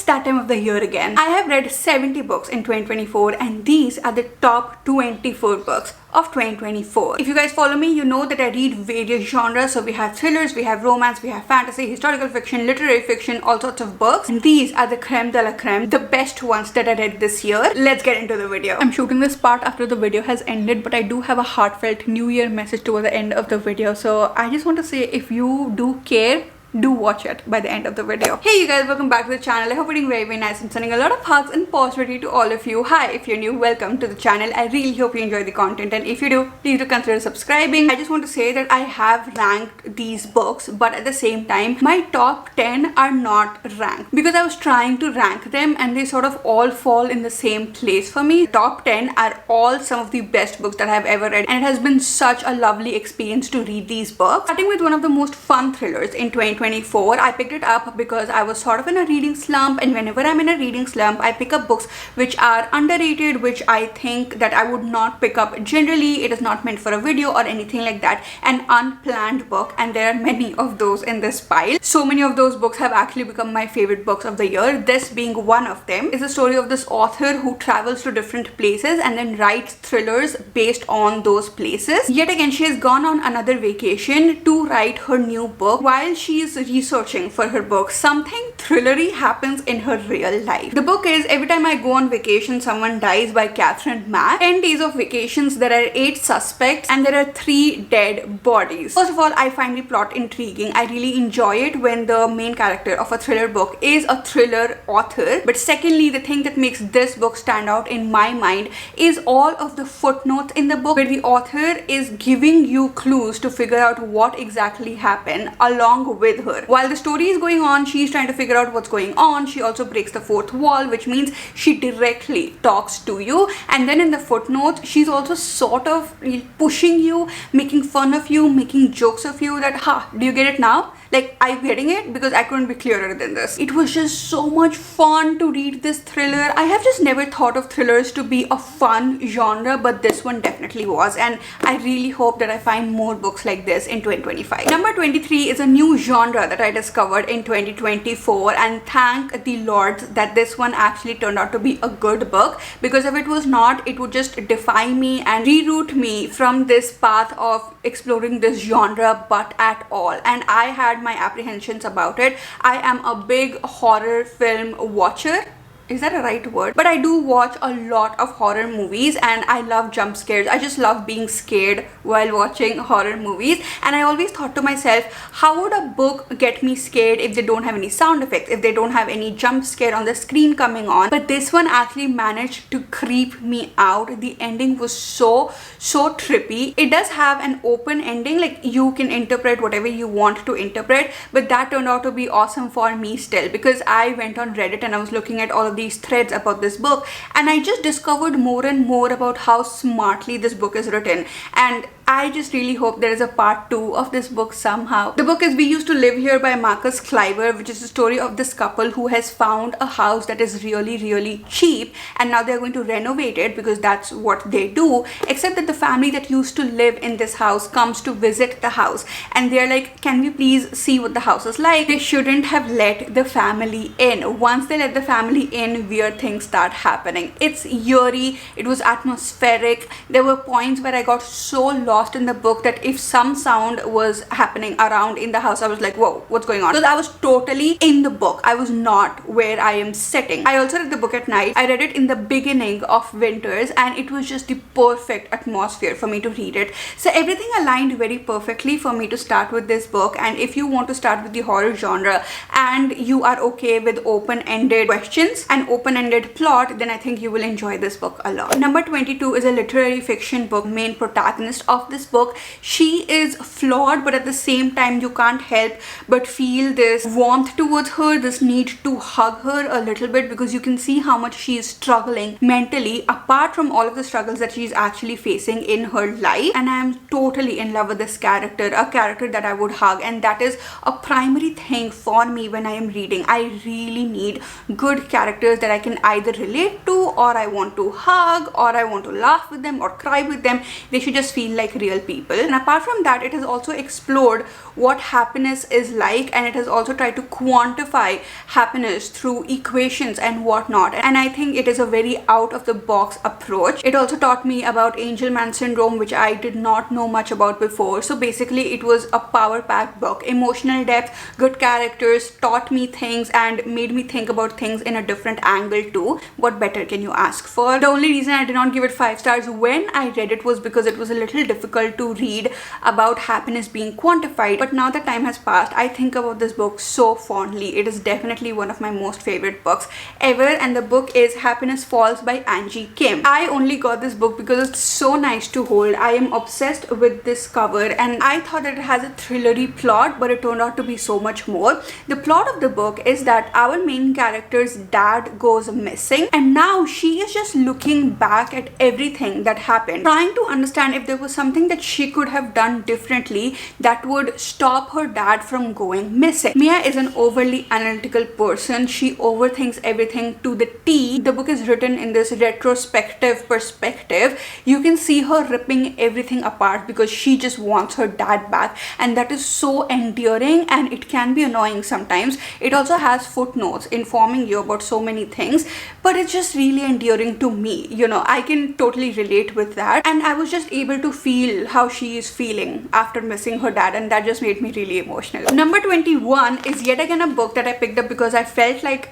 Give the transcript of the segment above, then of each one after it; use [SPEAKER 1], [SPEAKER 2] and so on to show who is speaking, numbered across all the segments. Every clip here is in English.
[SPEAKER 1] that time of the year again. I have read 70 books in 2024 and these are the top 24 books of 2024. If you guys follow me, you know that I read various genres. So we have thrillers, we have romance, we have fantasy, historical fiction, literary fiction, all sorts of books. And these are the creme de la creme, the best ones that I read this year. Let's get into the video. I'm shooting this part after the video has ended, but I do have a heartfelt New Year message toward the end of the video. So I just want to say, if you do care, do watch it by the end of the video. Hey you guys, welcome back to the channel. I hope you're doing very nice. I'm sending a lot of hugs and positivity to all of you. Hi, if you're new, welcome to the channel. I really hope you enjoy the content, and if you do, please do consider subscribing. I just want to say that I have ranked these books, but at the same time my top 10 are not ranked because I was trying to rank them and they sort of all fall in the same place for me. Top 10 are all some of the best books that I've ever read, and it has been such a lovely experience to read these books. Starting with one of the most fun thrillers in 2024. I picked it up because I was sort of in a reading slump, and whenever I'm in a reading slump, I pick up books which are underrated, which I think that I would not pick up generally. It is not meant for a video or anything like that. An unplanned book, and there are many of those in this pile. So many of those books have actually become my favorite books of the year. This being one of them. Is the story of this author who travels to different places and then writes thrillers based on those places. Yet again, she has gone on another vacation to write her new book. While she is researching for her book, something thrillery happens in her real life. The book is Every Time I Go on Vacation Someone Dies by Catherine Mack. 10 days of vacations, there are 8 suspects and there are 3 dead bodies. First of all, I find the plot intriguing. I really enjoy it when the main character of a thriller book is a thriller author. But secondly, the thing that makes this book stand out in my mind is all of the footnotes in the book, where the author is giving you clues to figure out what exactly happened along with her. While the story is going on, she's trying to figure out what's going on. She also breaks the fourth wall, which means she directly talks to you. And then in the footnotes, she's also sort of pushing you, making fun of you, making jokes of you that, do you get it now? Like, I'm getting it because I couldn't be clearer than this. It was just so much fun to read this thriller. I have just never thought of thrillers to be a fun genre, but this one definitely was, and I really hope that I find more books like this in 2025. Number 23 is a new genre that I discovered in 2024, and thank the Lord that this one actually turned out to be a good book, because if it was not, it would just defy me and reroute me from this path of exploring this genre but at all. And I had my apprehensions about it. I am a big horror film watcher. Is that a right word? But I do watch a lot of horror movies and I love jump scares. I just love being scared while watching horror movies. And I always thought to myself, how would a book get me scared if they don't have any sound effects, if they don't have any jump scare on the screen coming on? But this one actually managed to creep me out. The ending was so trippy. It does have an open ending, like you can interpret whatever you want to interpret, but that turned out to be awesome for me still, because I went on Reddit and I was looking at all of these threads about this book, and I just discovered more and more about how smartly this book is written, and I just really hope there is a part 2 of this book somehow. The book is We Used to Live Here by Marcus Cliver, which is the story of this couple who has found a house that is really cheap, and now they're going to renovate it because that's what they do, except that the family that used to live in this house comes to visit the house, and they're like, can we please see what the house is like? They shouldn't have let the family in. Once they let the family in, weird things start happening. It's eerie, it was atmospheric. There were points where I got so lost in the book that if some sound was happening around in the house, I was like, whoa, what's going on? Because I was totally in the book. I was not where I am sitting. I also read the book at night. I read it in the beginning of winters, and it was just the perfect atmosphere for me to read it. So everything aligned very perfectly for me to start with this book. And if you want to start with the horror genre and you are okay with open-ended questions and open-ended plot, then I think you will enjoy this book a lot. Number 22 is a literary fiction book. Main protagonist of this book, she is flawed, but at the same time you can't help but feel this warmth towards her, this need to hug her a little bit, because you can see how much she is struggling mentally apart from all of the struggles that she's actually facing in her life. And I am totally in love with this character, a character that I would hug, and that is a primary thing for me when I am reading. I really need good characters that I can either relate to, or I want to hug, or I want to laugh with them or cry with them. They should just feel like real people. And apart from that, it has also explored what happiness is like, and it has also tried to quantify happiness through equations and whatnot. And I think it is a very out of the box approach. It also taught me about angel man syndrome, which I did not know much about before. So basically it was a power packed book. Emotional depth, good characters, taught me things and made me think about things in a different angle too. What better can you ask for? The only reason I did not give it 5 stars when I read it was because it was a little difficult to read about happiness being quantified. But now that time has passed, I think about this book so fondly. It is definitely one of my most favorite books ever, and the book is Happiness Falls by Angie Kim. I only got this book because it's so nice to hold. I am obsessed with this cover, and I thought that it has a thrillery plot, but it turned out to be so much more. The plot of the book is that our main character's dad goes missing, and now she is just looking back at everything that happened, trying to understand if there was something that she could have done differently that would stop her dad from going missing. Mia is an overly analytical person. She overthinks everything to the T. The book is written in this retrospective perspective. You can see her ripping everything apart because she just wants her dad back, and that is so endearing, and it can be annoying sometimes. It also has footnotes informing you about so many things, but it's just really endearing to me. You know, I can totally relate with that, and I was just able to feel how she is feeling after missing her dad, and that just made me really emotional. Number 21 is yet again a book that I picked up because I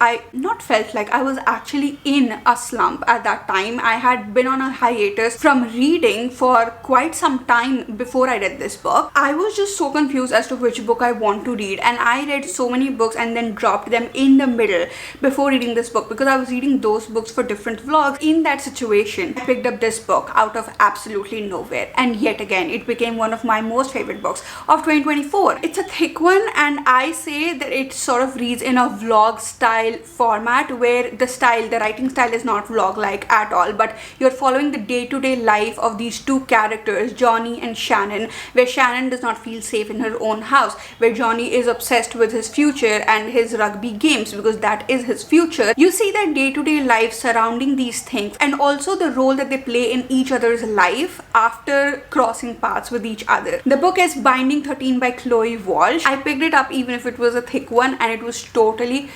[SPEAKER 1] I was actually in a slump at that time. I had been on a hiatus from reading for quite some time before I read this book. I was just so confused as to which book I want to read, and I read so many books and then dropped them in the middle before reading this book because I was reading those books for different vlogs. In that situation, I picked up this book out of absolutely nowhere, and yet again it became one of my most favorite books of 2024. It's a thick one, and I say that it sort of reads in a vlog style format where the writing style is not vlog like at all, but you're following the day-to-day life of these two characters, Johnny and Shannon, where Shannon does not feel safe in her own house, where Johnny is obsessed with his future and his rugby games because that is his future. You see their day-to-day life surrounding these things, and also the role that they play in each other's life after crossing paths with each other. The book is Binding 13 by Chloe Walsh. I picked it up even if it was a thick one, and it was totally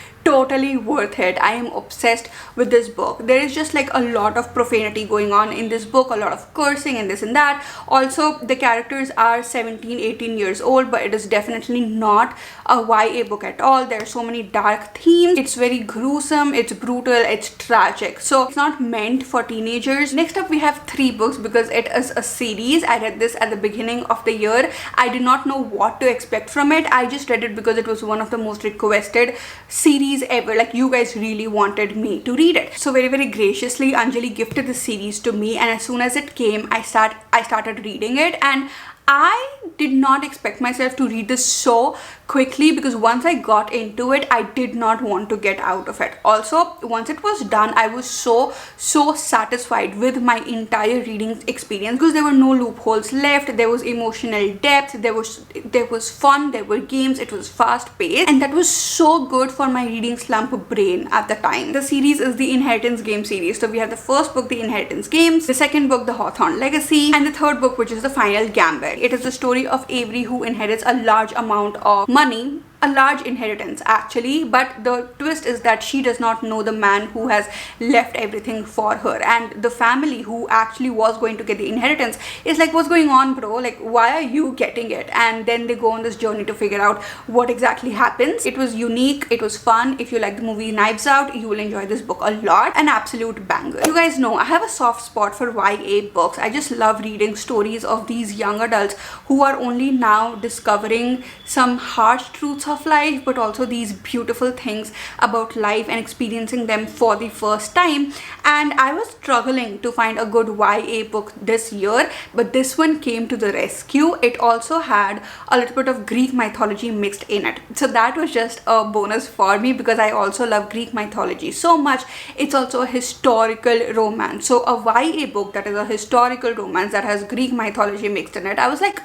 [SPEAKER 1] worth it. I am obsessed with this book. There is just like a lot of profanity going on in this book, a lot of cursing and this and that. Also, the characters are 17-18 years old, but it is definitely not a YA book at all. There are so many dark themes. It's very gruesome, it's brutal, it's tragic. So it's not meant for teenagers. Next up, we have 3 books because it is a series. I read this at the beginning of the year. I did not know what to expect from it. I just read it because it was one of the most requested series ever. Like, you guys really wanted me to read it. So very graciously, Anjali gifted the series to me, and as soon as it came, I started reading it, and I did not expect myself to read this so quickly because once I got into it, I did not want to get out of it. Also, once it was done, I was so satisfied with my entire reading experience because there were no loopholes left. There was emotional depth, there was fun, there were games, it was fast paced, and that was so good for my reading slump brain at the time. The series is the Inheritance Game series. So we have the first book, The Inheritance Games, the second book, The Hawthorne Legacy, and the third book, which is The Final Gambit. It is the story of Avery, who inherits a large amount of money, a large inheritance actually, but the twist is that she does not know the man who has left everything for her, and the family who actually was going to get the inheritance is like, what's going on, bro? Like, why are you getting it? And then they go on this journey to figure out what exactly happens. It was unique, it was fun. If you like the movie Knives Out, you will enjoy this book a lot. An absolute banger. You guys know I have a soft spot for YA books. I just love reading stories of these young adults who are only now discovering some harsh truths of life, but also these beautiful things about life and experiencing them for the first time. And I was struggling to find a good YA book this year, but this one came to the rescue. It also had a little bit of Greek mythology mixed in it, so that was just a bonus for me because I also love Greek mythology so much. It's also a historical romance, so a YA book that is a historical romance that has Greek mythology mixed in it, I was like,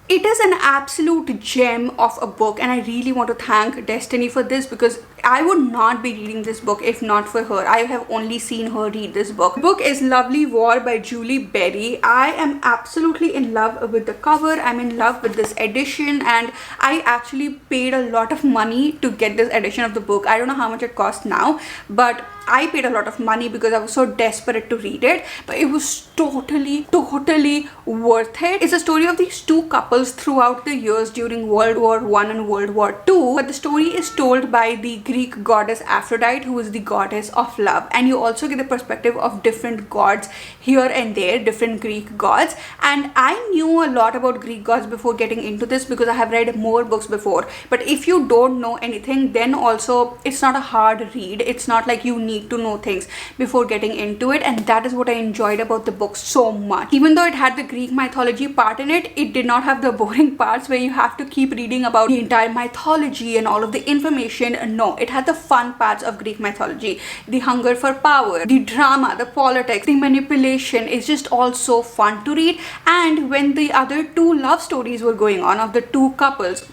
[SPEAKER 1] it is an absolute gem of a book, and I really want to thank Destiny for this because I would not be reading this book if not for her. I have only seen her read this book. The book is Lovely War by Julie Berry. I am absolutely in love with the cover. I'm in love with this edition, and I actually paid a lot of money to get this edition of the book. I don't know how much it costs now, but I paid a lot of money because I was so desperate to read it, but it was totally worth it. It's a story of these two couples throughout the years during World War I and World War II, but the story is told by the Greek goddess Aphrodite, who is the goddess of love, and you also get the perspective of different gods here and there, different Greek gods. And I knew a lot about Greek gods before getting into this because I have read more books before, but if you don't know anything, then also it's not a hard read. It's not like you need to know things before getting into it, and that is what I enjoyed about the book so much. Even though it had the Greek mythology part in it, it did not have the boring parts where you have to keep reading about the entire mythology and all of the information. No, it had the fun parts of Greek mythology, the hunger for power, the drama, the politics, the manipulation. It's just all so fun to read. And when the other two love stories were going on of the two couples,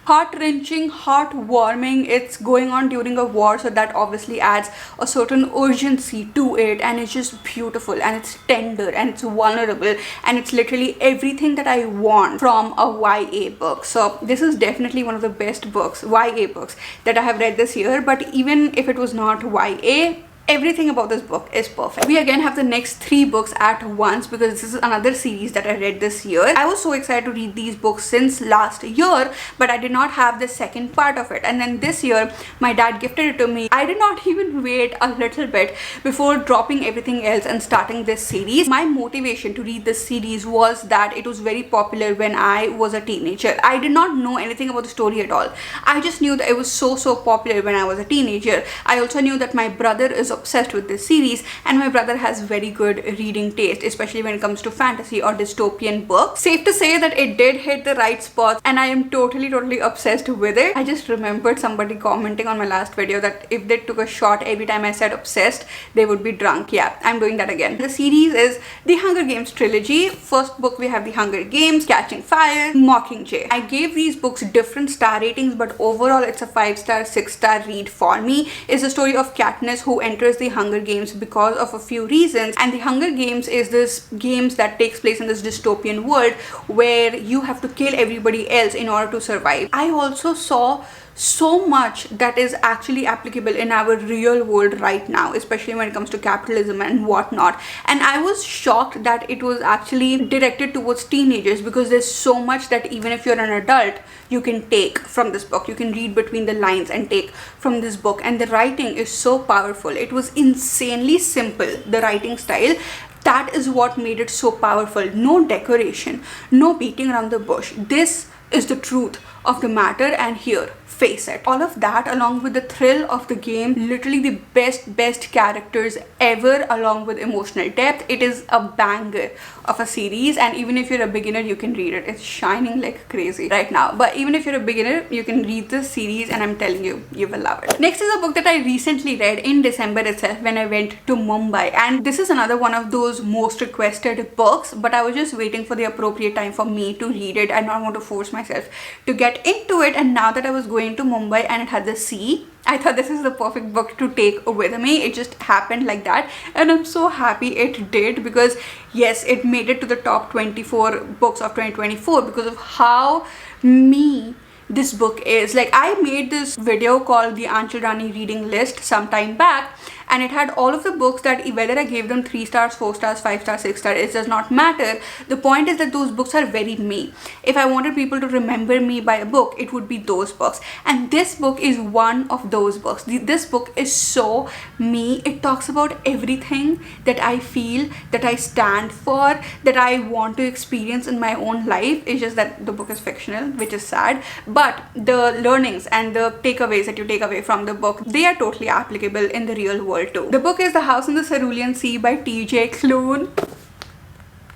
[SPEAKER 1] heart-wrenching, heartwarming, it's going on during a war, so that obviously adds a certain urgency to it, and it's just beautiful, and it's tender, and it's vulnerable, and it's literally everything that I want from a YA book. So this is definitely one of the best books, YA books, that I have read this year. But even if it was not YA, everything about this book is perfect. We again have the next 3 books at once because this is another series that I read this year. I was so excited to read these books since last year, but I did not have the second part of it, and then this year my dad gifted it to me. I did not even wait a little bit before dropping everything else and starting this series. My motivation to read this series was that it was very popular when I was a teenager. I did not know anything about the story at all. I just knew that it was so popular when I was a teenager. I also knew that my brother is obsessed with this series, and my brother has very good reading taste, especially when it comes to fantasy or dystopian books. Safe to say that it did hit the right spots, and I am totally obsessed with it. I just remembered somebody commenting on my last video that if they took a shot every time I said obsessed, they would be drunk. Yeah, I'm doing that again. The series is the Hunger Games trilogy. First book we have the Hunger Games, Catching Fire, Mockingjay. I gave these books different star ratings, but overall it's a 5-star, 6-star read for me. It's the story of Katniss, who enters the Hunger Games because of a few reasons, and the Hunger Games is this games that takes place in this dystopian world where you have to kill everybody else in order to survive. I also saw so much that is actually applicable in our real world right now, especially when it comes to capitalism and whatnot, and I was shocked that it was actually directed towards teenagers because there's so much that even if you're an adult you can take from this book. You can read between the lines and take from this book, and the writing is so powerful. It was insanely simple, the writing style. That is what made it so powerful. No decoration, no beating around the bush. This is the truth of the matter, and here, face it. All of that along with the thrill of the game, literally the best characters ever, along with emotional depth. It is a banger of a series, and even if you're a beginner you can read it. It's shining like crazy right now, but even if you're a beginner you can read this series, and I'm telling you, you will love it. Next is a book that I recently read in December itself when I went to Mumbai, and this is another one of those most requested books, but I was just waiting for the appropriate time for me to read it. I don't want to force myself to get into it, and now that I was going to Mumbai and it had the sea, I thought this is the perfect book to take with me. It just happened like that, and I'm so happy it did, because yes, it made it to the top 24 books of 2024 because of how me this book is. Like, I made this video called the Anchal Rani reading list some time back, and it had all of the books that whether I gave them 3 stars, 4 stars, 5 stars, 6 stars, it does not matter. The point is that those books are very me. If I wanted people to remember me by a book, it would be those books, and this book is one of those books. This book is so me. It talks about everything that I feel, that I stand for, that I want to experience in my own life. It's just that the book is fictional, which is sad, but the learnings and the takeaways that you take away from the book, they are totally applicable in the real world too. The book is The House in the Cerulean Sea by T.J. Klune.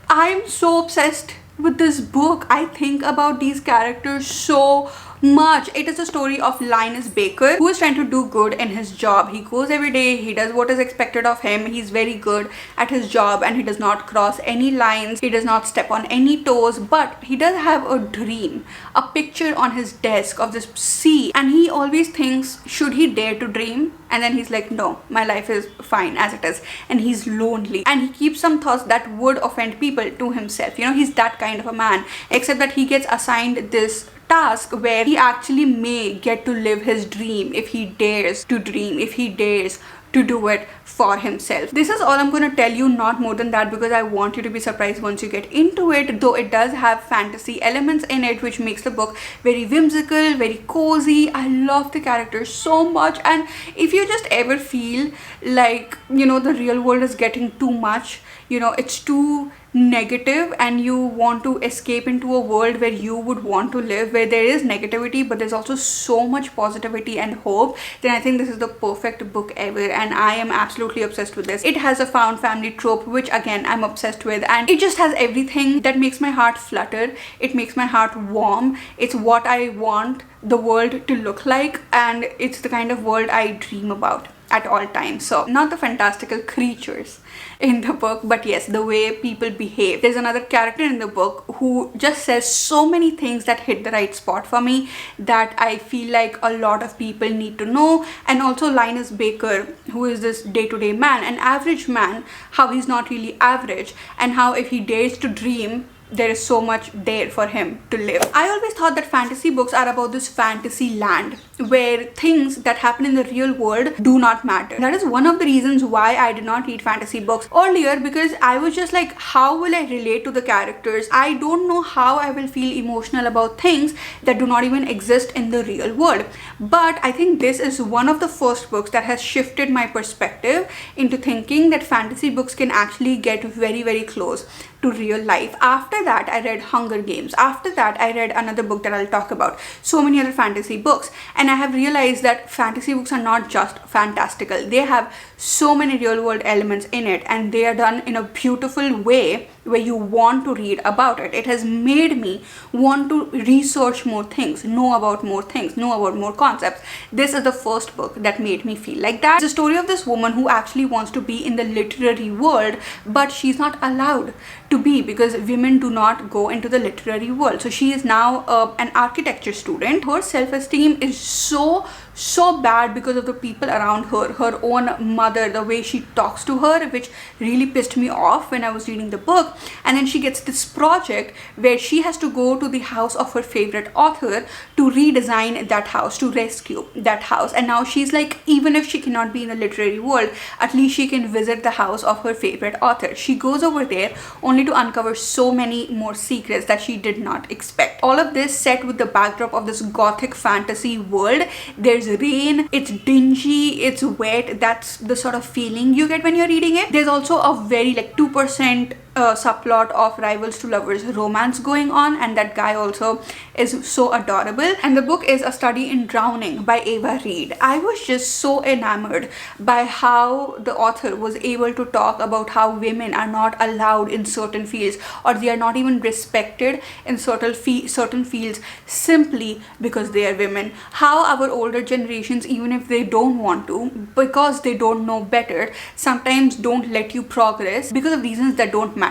[SPEAKER 1] I'm so obsessed with this book. I think about these characters so much. It is a story of Linus Baker, who is trying to do good in his job. He goes every day, he does what is expected of him, he's very good at his job, and he does not cross any lines, he does not step on any toes. But he does have a dream, a picture on his desk of this sea, and he always thinks, should he dare to dream? And then he's like, no, my life is fine as it is. And he's lonely, and he keeps some thoughts that would offend people to himself. You know, he's that kind of a man, except that he gets assigned this task where he actually may get to live his dream if he dares to dream, if he dares to do it for himself. This is all I'm going to tell you, not more than that, because I want you to be surprised once you get into it. Though it does have fantasy elements in it, which makes the book very whimsical, very cozy. I love the characters so much, and if you just ever feel like, you know, the real world is getting too much, you know, it's too negative, and you want to escape into a world where you would want to live, where there is negativity but there's also so much positivity and hope, then I think this is the perfect book ever, and I am absolutely obsessed with this. It has a found family trope, which again I'm obsessed with, and it just has everything that makes my heart flutter. It makes my heart warm. It's what I want the world to look like, and it's the kind of world I dream about at all times. So not the fantastical creatures in the book, but yes, the way people behave. There's another character in the book who just says so many things that hit the right spot for me, that I feel like a lot of people need to know. And also Linus Baker, who is this day-to-day man, an average man, how he's not really average, and how if he dares to dream, there is so much there for him to live. I always thought that fantasy books are about this fantasy land where things that happen in the real world do not matter. That is one of the reasons why I did not read fantasy books earlier, because I was just like, how will I relate to the characters? I don't know how I will feel emotional about things that do not even exist in the real world. But I think this is one of the first books that has shifted my perspective into thinking that fantasy books can actually get very, very close to real life. After that, I read Hunger Games. After that, I read another book that I'll talk about. So many other fantasy books. And I have realized that fantasy books are not just fantastical. They have so many real world elements in it, and they are done in a beautiful way where you want to read about it. It has made me want to research more things, know about more things, know about more concepts. This is the first book that made me feel like that. It's a story of this woman who actually wants to be in the literary world, but she's not allowed to be because women do not go into the literary world. So she is now an architecture student. Her self-esteem is so bad because of the people around her, her own mother, the way she talks to her, which really pissed me off when I was reading the book. And then she gets this project where she has to go to the house of her favorite author to redesign that house, to rescue that house. And now she's like, even if she cannot be in the literary world, at least she can visit the house of her favorite author. She goes over there only to uncover so many more secrets that she did not expect. All of this set with the backdrop of this gothic fantasy world. There's rain, it's dingy, it's wet. That's the sort of feeling you get when you're reading it. There's also a very like 2% subplot of rivals to lovers romance going on, and that guy also is so adorable. And the book is A Study in Drowning by Ava Reed. I was just so enamored by how the author was able to talk about how women are not allowed in certain fields, or they are not even respected in certain fields simply because they are women. How our older generations, even if they don't want to, because they don't know better, sometimes don't let you progress because of reasons that don't matter.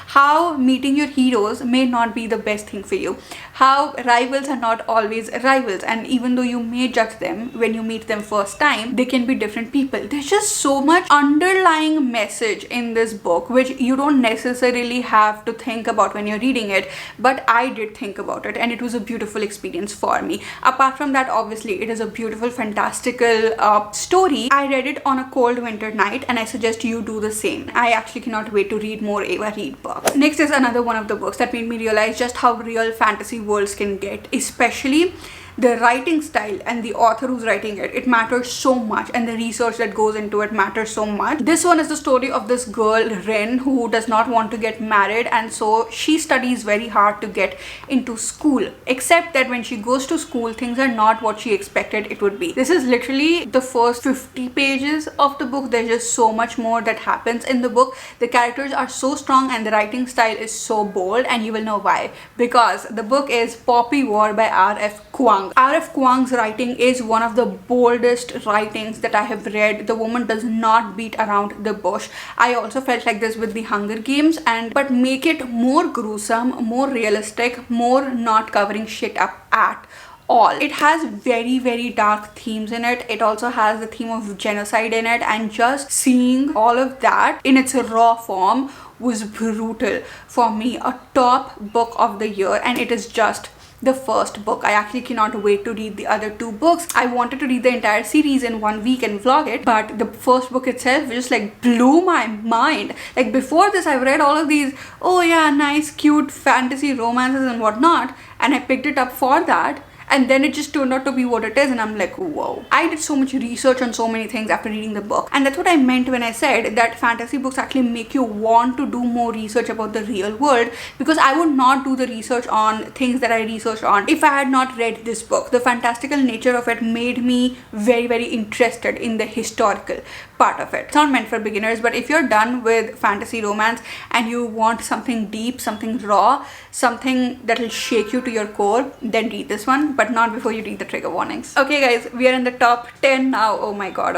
[SPEAKER 1] How meeting your heroes may not be the best thing for you. How rivals are not always rivals, and even though you may judge them when you meet them first time, they can be different people. There's just so much underlying message in this book which you don't necessarily have to think about when you're reading it, but I did think about it, and it was a beautiful experience for me. Apart from that, obviously it is a beautiful fantastical story. I read it on a cold winter night, and I suggest you do the same. I actually cannot wait to read more Ava Reed books. Next is another one of the books that made me realize just how real fantasy worlds can get, especially the writing style and the author who's writing it. It matters so much, and the research that goes into it matters so much. This one is the story of this girl Rin, who does not want to get married, and so she studies very hard to get into school, except that when she goes to school, things are not what she expected it would be. This is literally the first 50 pages of the book. There's just so much more that happens in the book. The characters are so strong, and the writing style is so bold, and you will know why, because the book is Poppy War by R.F. Kwang. R.F. Kwang's writing is one of the boldest writings that I have read. The woman does not beat around the bush. I also felt like this with the Hunger Games, but make it more gruesome, more realistic, more not covering shit up at all. It has very dark themes in it. It also has the theme of genocide in it, and just seeing all of that in its raw form was brutal for me. A top book of the year, and it is just the first book. I actually cannot wait to read the other 2 books. I wanted to read the entire series in 1 week and vlog it, but the first book itself just like blew my mind. Like before this, I've read all of these, oh yeah, nice cute fantasy romances and whatnot, and I picked it up for that, and then it just turned out to be what it is, and I'm like, whoa. I did so much research on so many things after reading the book, and that's what I meant when I said that fantasy books actually make you want to do more research about the real world, because I would not do the research on things that I researched on if I had not read this book. The fantastical nature of it made me very interested in the historical part of it. It's not meant for beginners, but if you're done with fantasy romance and you want something deep, something raw, something that will shake you to your core, then read this one, but not before you read the trigger warnings. Okay guys, we are in the top 10 now. Oh my god.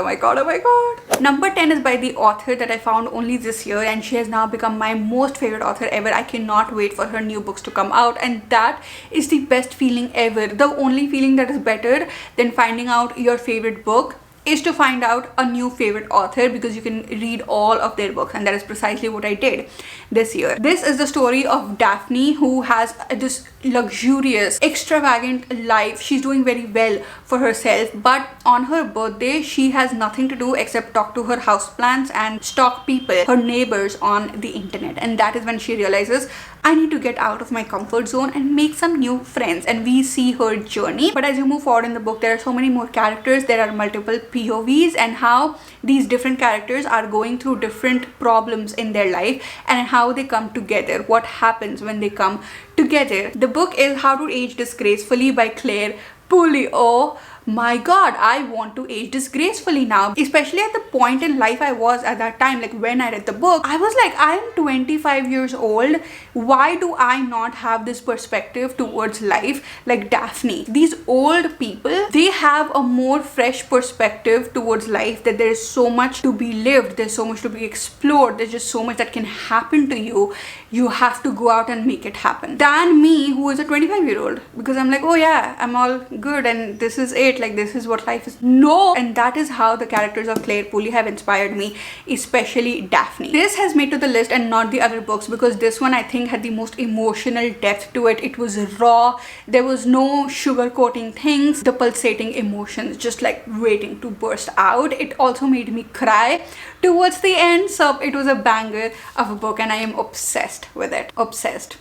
[SPEAKER 1] Number 10 is by the author that I found only this year, and she has now become my most favorite author ever. I cannot wait for her new books to come out, and that is the best feeling ever. The only feeling that is better than finding out your favorite book is to find out a new favorite author, because you can read all of their books, and that is precisely what I did this year. This is the story of Daphne, who has this luxurious, extravagant life. She's doing very well for herself, but on her birthday she has nothing to do except talk to her houseplants and stalk people, her neighbors, on the internet. And that is when she realizes, I need to get out of my comfort zone and make some new friends. And we see her journey. But as you move forward in the book, there are so many more characters, there are multiple POVs, and how these different characters are going through different problems in their life and how they come together, what happens when they come together. The book is How to Age Disgracefully by Claire Pooley. Oh my god, I want to age disgracefully now, especially at the point in life I was at that time. Like when I read the book, I was like, I am 25 years old. Why do I not have this perspective towards life like Daphne? These old people, they have a more fresh perspective towards life, that there is so much to be lived, there's so much to be explored, there's just so much that can happen to you. You have to go out and make it happen, than me, who is a 25-year-old, because I'm like, oh yeah, I'm all good and this is it, like this is what life is. No. And that is how the characters of Claire Pooley have inspired me, especially Daphne. This has made to the list and not the other books, because this one I think had the most emotional depth to it. It was raw, there was no sugarcoating things, the pulsating emotions just like waiting to burst out. It also made me cry towards the end, so it was a banger of a book, and I am obsessed with it. Obsessed.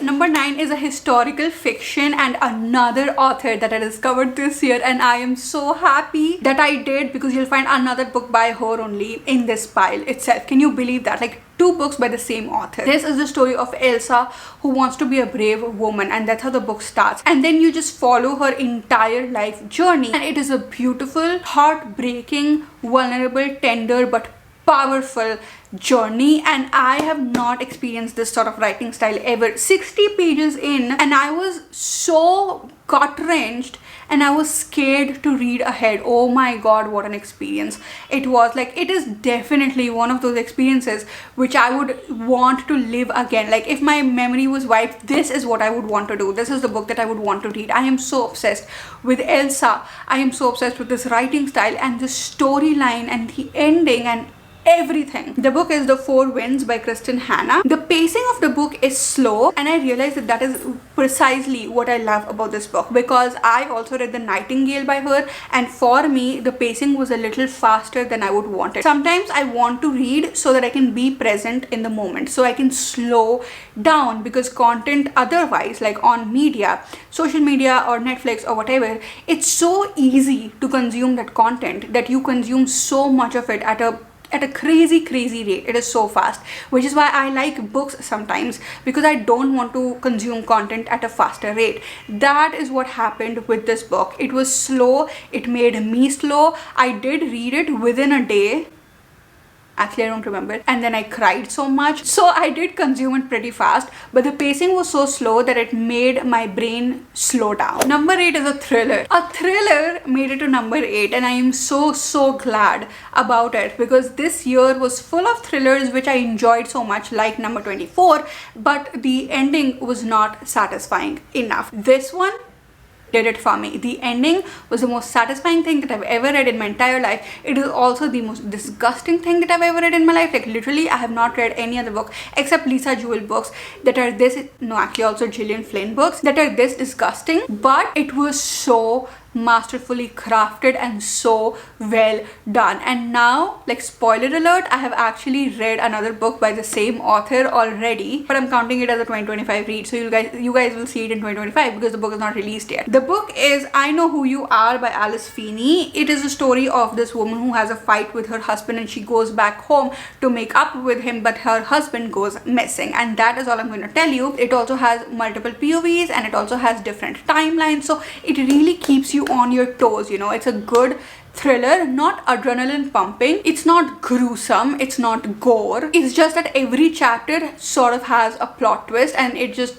[SPEAKER 1] Number 9 is a historical fiction and another author that I discovered this year, and I am so happy that I did, because you'll find another book by her only in this pile itself. Can you believe that? Like 2 books by the same author. This is the story of Elsa, who wants to be a brave woman, and that's how the book starts. And then you just follow her entire life journey, and it is a beautiful, heartbreaking, vulnerable, tender but powerful journey. And I have not experienced this sort of writing style ever. 60 pages in, and I was so gut-wrenched and I was scared to read ahead. Oh my god, what an experience it was. Like, it is definitely one of those experiences which I would want to live again. Like, if my memory was wiped, this is what I would want to do. This is the book that I would want to read. I am so obsessed with Elsa. I am so obsessed with this writing style and the storyline and the ending and everything. The book is The Four Winds by Kristen Hanna. The pacing of the book is slow, and I realized that that is precisely what I love about this book, because I also read The Nightingale by her, and for me the pacing was a little faster than I would want it. Sometimes I want to read so that I can be present in the moment, so I can slow down, because content otherwise, like on media, social media or Netflix or whatever, it's so easy to consume that content that you consume so much of it at a crazy rate. It is so fast, which is why I like books sometimes, because I don't want to consume content at a faster rate. That is what happened with this book. It was slow, it made me slow. I did read it within a day. Actually, I don't remember. And then I cried so much. So I did consume it pretty fast, but the pacing was so slow that it made my brain slow down. Number 8 is a thriller. A thriller made it to number 8, and I am so glad about it, because this year was full of thrillers which I enjoyed so much, like number 24, but the ending was not satisfying enough. This one did it for me. The ending was the most satisfying thing that I've ever read in my entire life. It is also the most disgusting thing that I've ever read in my life. Like, literally, I have not read any other book except Lisa Jewell books that are this, no, actually also Gillian Flynn books that are this disgusting, but it was so masterfully crafted and so well done. And now, like, spoiler alert, I have actually read another book by the same author already, but I'm counting it as a 2025 read, so you guys will see it in 2025 because the book is not released yet. The book is I Know Who You Are by Alice Feeney. It is a story of this woman who has a fight with her husband, and she goes back home to make up with him, but her husband goes missing, and that is all I'm going to tell you. It also has multiple POVs, and it also has different timelines, so it really keeps you on your toes. You know, it's a good thriller, not adrenaline pumping, it's not gruesome, it's not gore, it's just that every chapter sort of has a plot twist, and it just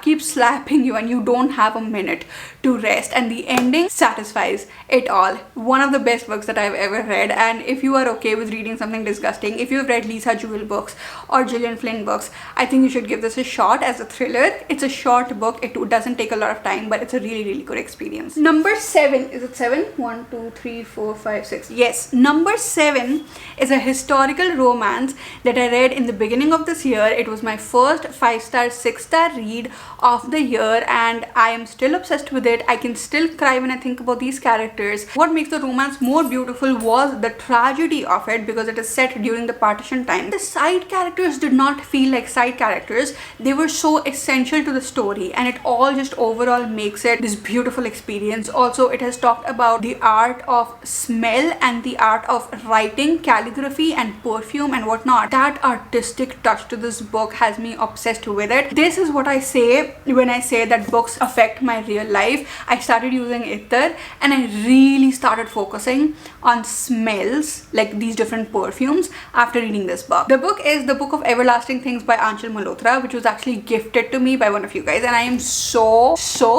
[SPEAKER 1] keeps slapping you and you don't have a minute to rest, and the ending satisfies it all. One of the best books that I've ever read. And if you are okay with reading something disgusting, if you've read Lisa Jewell books or Gillian Flynn books, I think you should give this a shot as a thriller. It's a short book, it doesn't take a lot of time, but it's a really good experience. Number 7, is it 7? 1, 2, 3, 4, 5, 6. Yes, number 7 is a historical romance that I read in the beginning of this year. It was my first 5-star, 6-star read of the year, and I am still obsessed with it. I can still cry when I think about these characters. What makes the romance more beautiful was the tragedy of it, because it is set during the partition time. The side characters did not feel like side characters. They were so essential to the story, and it all just overall makes it this beautiful experience. Also, it has talked about the art of smell and the art of writing, calligraphy and perfume and whatnot. That artistic touch to this book has me obsessed with it. This is what I say when I say that books affect my real life. I started using ether, and I really started focusing on smells, like these different perfumes, after reading this book. The book is The Book of Everlasting Things by Anchal Malhotra, which was actually gifted to me by one of you guys, and I am so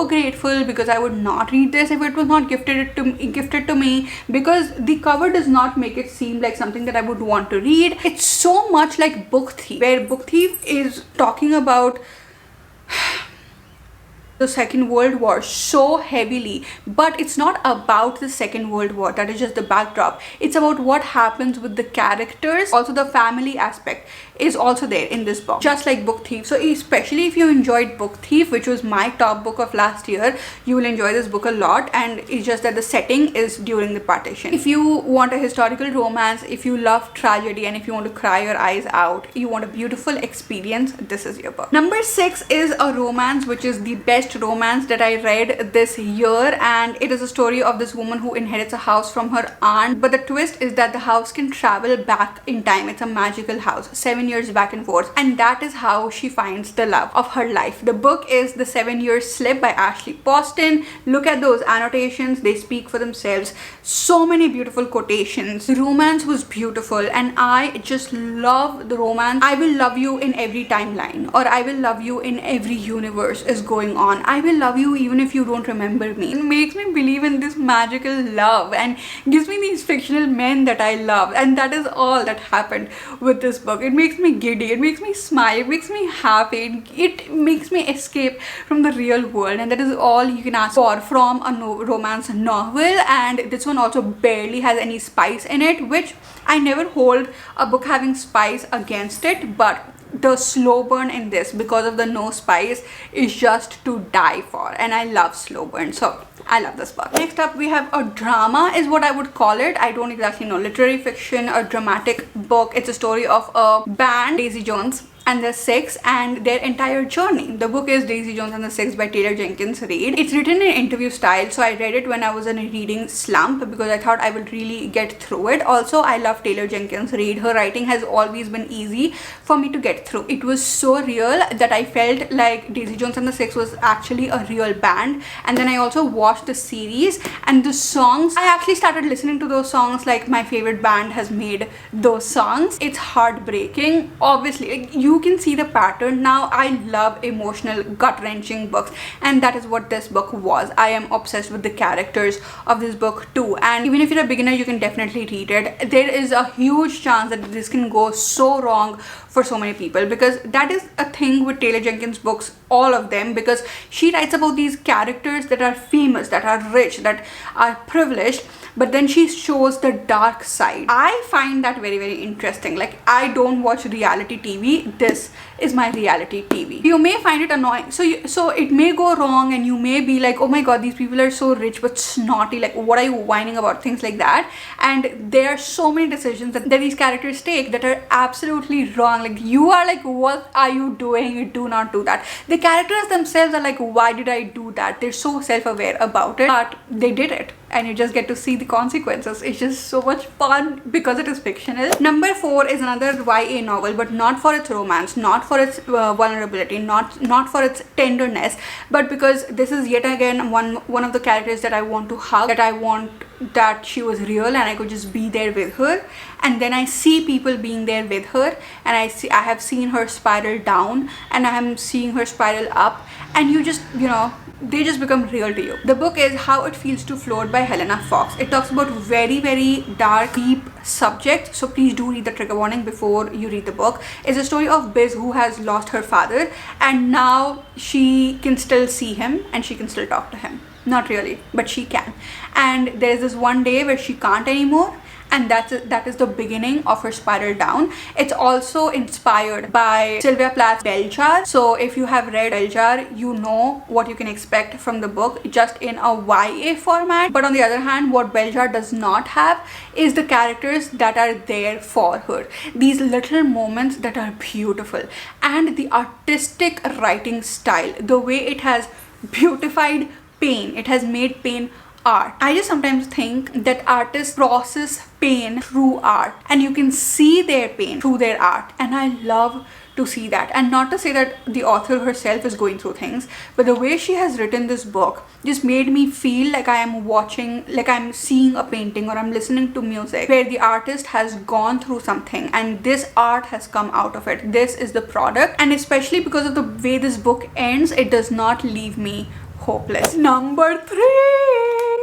[SPEAKER 1] grateful, because I would not read this if it was not gifted to me, because the cover does not make it seem like something that I would want to read. It's so much like Book Thief, where Book Thief is talking about the Second World War so heavily, but it's not about the Second World War. That is just the backdrop. It's about what happens with the characters. Also, the family aspect is also there in this book, just like Book Thief. So especially if you enjoyed Book Thief, which was my top book of last year, you will enjoy this book a lot. And it's just that the setting is during the partition. If you want a historical romance, if you love tragedy, and if you want to cry your eyes out, you want a beautiful experience, this is your book. Number 6 is a romance which is the best romance that I read this year, and it is a story of this woman who inherits a house from her aunt, but the twist is that the house can travel back in time. It's a magical house, 7 years back and forth, and that is how she finds the love of her life. The book is The 7-Year Slip by Ashley Poston. Look at those annotations, they speak for themselves. So many beautiful quotations. The romance was beautiful, and I just love the romance. I will love you in every timeline, or I will love you in every universe is going on. I will love you even if you don't remember me. It makes me believe in this magical love and gives me these fictional men that I love, and that is all that happened with this book. It makes me giddy, it makes me smile, it makes me happy, it makes me escape from the real world, and that is all you can ask for from a romance novel. And this one also barely has any spice in it, which I never hold a book having spice against it, but the slow burn in this, because of the no spice, is just to die for, and I love slow burn, so I love this book. Next up, we have a drama, is what I would call it. I don't exactly know, literary fiction, a dramatic book. It's a story of a band, Daisy Jones and the Six and their entire journey. The book is Daisy Jones and the Six by Taylor Jenkins Reid. It's written in interview style, so I read it when I was in a reading slump because I thought I would really get through it. Also, I love Taylor Jenkins Reid. Her writing has always been easy for me to get through. It was so real that I felt like Daisy Jones and the Six was actually a real band. And then I also watched the series and the songs. I actually started listening to those songs like my favorite band has made those songs. It's heartbreaking. Obviously, like, you can see the pattern now. I love emotional, gut-wrenching books, and that is what this book was. I am obsessed with the characters of this book too, and even if you're a beginner, you can definitely read it. There is a huge chance that this can go so wrong for so many people, because that is a thing with Taylor Jenkins books, all of them, because she writes about these characters that are famous, that are rich, that are privileged, but then she shows the dark side. I find that very, very interesting. Like, I don't watch reality TV. This is my reality TV. You may find it annoying, so it may go wrong and you may be like, oh my god, these people are so rich but snotty, like what are you whining about, things like that. And there are so many decisions that these characters take that are absolutely wrong. Like, you are like, what are you doing? You do not do that. The characters themselves are like, why did I do that? They're so self-aware about it, but they did it, and you just get to see the consequences. It's just so much fun because it is fictional. Number 4 is another YA novel, but not for its romance, not for its vulnerability, not for its tenderness, but because this is yet again one of the characters that I want to hug, that I want that she was real and I could just be there with her. And then I see people being there with her, and I have seen her spiral down and I am seeing her spiral up, and you just, you know, they just become real to you. The book is How It Feels to Float by Helena Fox. It talks about very, very dark, deep subject, so please do read the trigger warning before you read the book. It's a story of Biz, who has lost her father, and now she can still see him and she can still talk to him. Not really, but she can. And there is this one day where she can't anymore, and that is the beginning of her spiral down. It's also inspired by Sylvia Plath's Bell Jar. So if you have read Bell Jar, you know what you can expect from the book, just in a YA format. But on the other hand, what Bell Jar does not have is the characters that are there for her. These little moments that are beautiful, and the artistic writing style, the way it has beautified pain, it has made pain art. I just sometimes think that artists process pain through art, and you can see their pain through their art, and I love to see that. And not to say that the author herself is going through things, but the way she has written this book just made me feel like I am watching, like I'm seeing a painting, or I'm listening to music where the artist has gone through something and this art has come out of it. This is the product, and especially because of the way this book ends, it does not leave me hopeless. Number 3,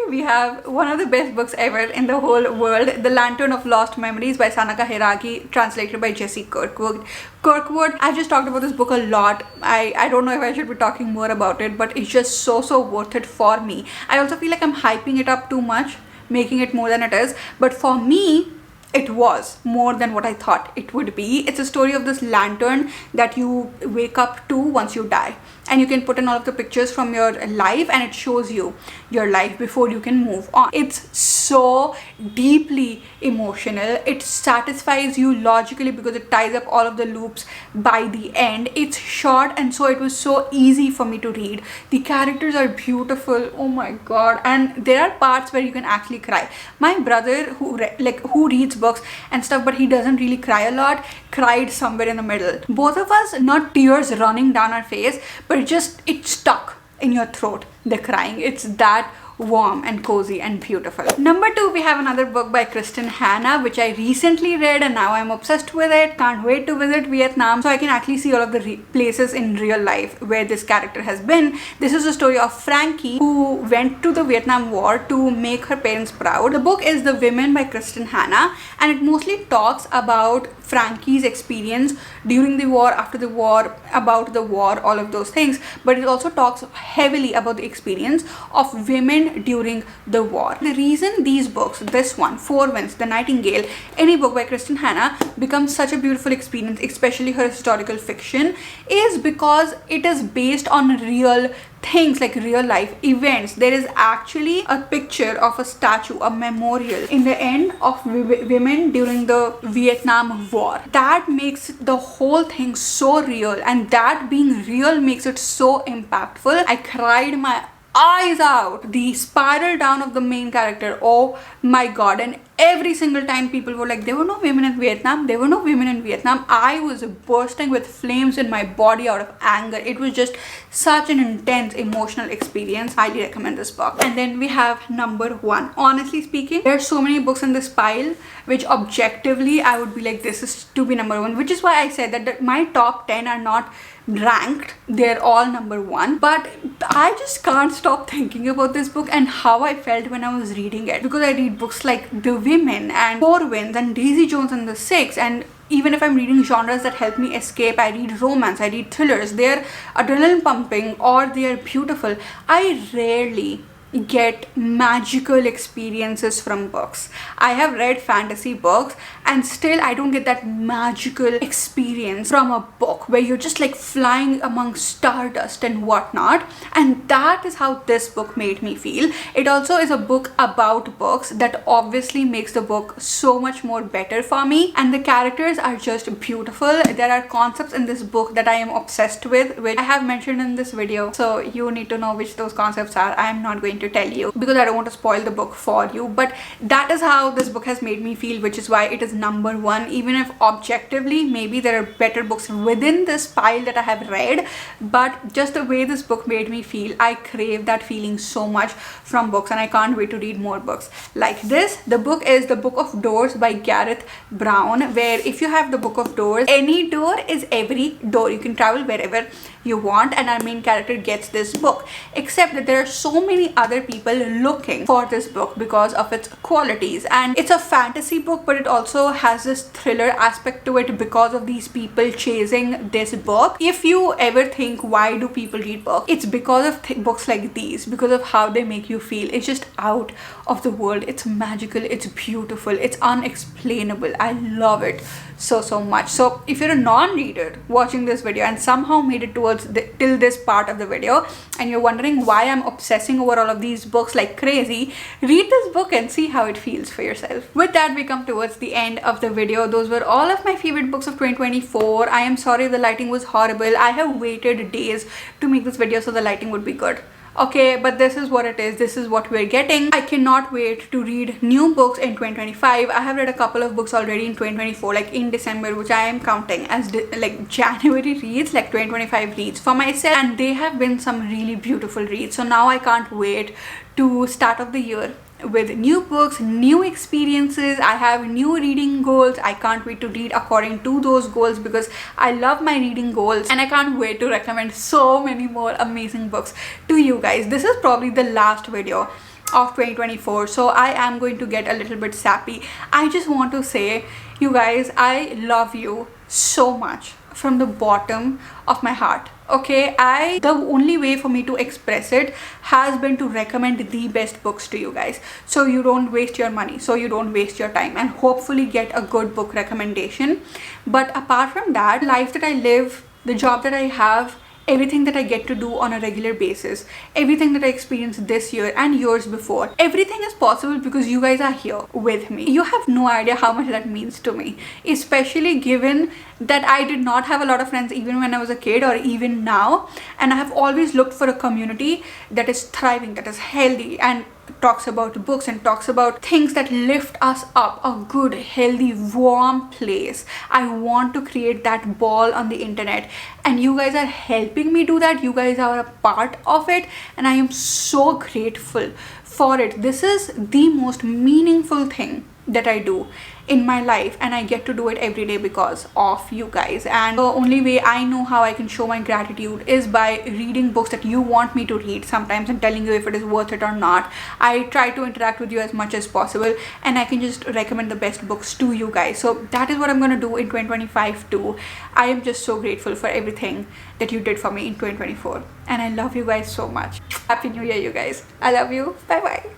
[SPEAKER 1] we have one of the best books ever in the whole world, The Lantern of Lost Memories by Sanaka Hiragi, translated by Jessie Kirkwood. I've just talked about this book a lot. I don't know if I should be talking more about it, but it's just so worth it for me. I also feel like I'm hyping it up too much, making it more than it is, but for me, it was more than what I thought it would be. It's a story of this lantern that you wake up to once you die, and you can put in all of the pictures from your life, and it shows you your life before you can move on. It's so deeply emotional. It satisfies you logically because it ties up all of the loops by the end. It's short, and so it was so easy for me to read. The characters are beautiful, oh my god, and there are parts where you can actually cry. My brother, who reads books and stuff, but he doesn't really cry a lot, cried somewhere in the middle. Both of us, not tears running down our face, but it stuck in your throat, the crying. It's that warm and cozy and beautiful. Number 2, we have another book by Kristen Hanna, which I recently read, and now I'm obsessed with it. Can't wait to visit Vietnam so I can actually see all of the places in real life where this character has been. This is the story of Frankie, who went to the Vietnam War to make her parents proud. The book is The Women by Kristen Hanna, and it mostly talks about Frankie's experience during the war, after the war, about the war, all of those things, but it also talks heavily about the experience of women during the war. The reason these books, this one, Four Winds, The Nightingale, any book by Kristen Hanna becomes such a beautiful experience, especially her historical fiction, is because it is based on real things like real life events. There is actually a picture of a statue, a memorial in the end of women during the Vietnam War. That makes the whole thing so real, and that being real makes it so impactful. I cried my eyes out. The spiral down of the main character, oh my god. And every single time people were like, there were no women in Vietnam, there were no women in Vietnam, I was bursting with flames in my body out of anger. It was just such an intense emotional experience. Highly recommend this book. And then we have number 1. Honestly speaking, there are so many books in this pile which objectively I would be like, this is to be number 1, which is why I said that my top 10 are not ranked, they're all number 1. But I just can't stop thinking about this book and how I felt when I was reading it, because I read books like The Women and Four Winds and Daisy Jones and the Six, and even if I'm reading genres that help me escape, I read romance, I read thrillers. They're adrenaline pumping or they're beautiful. I rarely get magical experiences from books. I have read fantasy books and still I don't get that magical experience from a book where you're just like flying among stardust and whatnot. And that is how this book made me feel. It also is a book about books that obviously makes the book so much more better for me, and the characters are just beautiful. There are concepts in this book that I am obsessed with, which I have mentioned in this video, so you need to know which those concepts are. I am not going to tell you because I don't want to spoil the book for you, but that is how this book has made me feel, which is why it is number 1. Even if objectively maybe there are better books within this pile that I have read, but just the way this book made me feel, I crave that feeling so much from books, and I can't wait to read more books like this. The book is The Book of Doors by Gareth Brown, where if you have the Book of Doors, any door is every door. You can travel wherever you want, and our main character gets this book, except that there are so many other people looking for this book because of its qualities. And it's a fantasy book, but it also has this thriller aspect to it because of these people chasing this book. If you ever think why do people read books, it's because of books like these, because of how they make you feel. It's just out of the world. It's magical, it's beautiful, it's unexplainable. I love it so much. So if you're a non-reader watching this video and somehow made it towards till this part of the video and you're wondering why I'm obsessing over all of these books like crazy, read this book and see how it feels for yourself. With that, we come towards the end of the video. Those were all of my favorite books of 2024. I am sorry the lighting was horrible. I have waited days to make this video so the lighting would be good. Okay, but this is what it is. This is what we're getting. I cannot wait to read new books in 2025. I have read a couple of books already in 2024, like in December, which I am counting as like January reads, like 2025 reads for myself, and they have been some really beautiful reads. So now I can't wait to start off the year with new books, new experiences. I have new reading goals. I can't wait to read according to those goals because I love my reading goals, and I can't wait to recommend so many more amazing books to you guys. This is probably the last video of 2024, so I am going to get a little bit sappy. I just want to say, you guys, I love you so much from the bottom of my heart. Okay, the only way for me to express it has been to recommend the best books to you guys, so you don't waste your money, so you don't waste your time, and hopefully get a good book recommendation. But apart from that, life that I live, the job that I have, everything that I get to do on a regular basis, everything that I experienced this year and years before, everything is possible because you guys are here with me. You have no idea how much that means to me, especially given that I did not have a lot of friends even when I was a kid or even now, and I have always looked for a community that is thriving, that is healthy, and talks about books and talks about things that lift us up, a good, healthy, warm place. I want to create that ball on the internet, and you guys are helping me do that. You guys are a part of it, and I am so grateful for it. This is the most meaningful thing that I do in my life, and I get to do it every day because of you guys. And the only way I know how I can show my gratitude is by reading books that you want me to read sometimes and telling you if it is worth it or not. I try to interact with you as much as possible, and I can just recommend the best books to you guys. So that is what I'm going to do in 2025 too. I am just so grateful for everything that you did for me in 2024, and I love you guys so much. Happy New Year, you guys. I love you. Bye bye.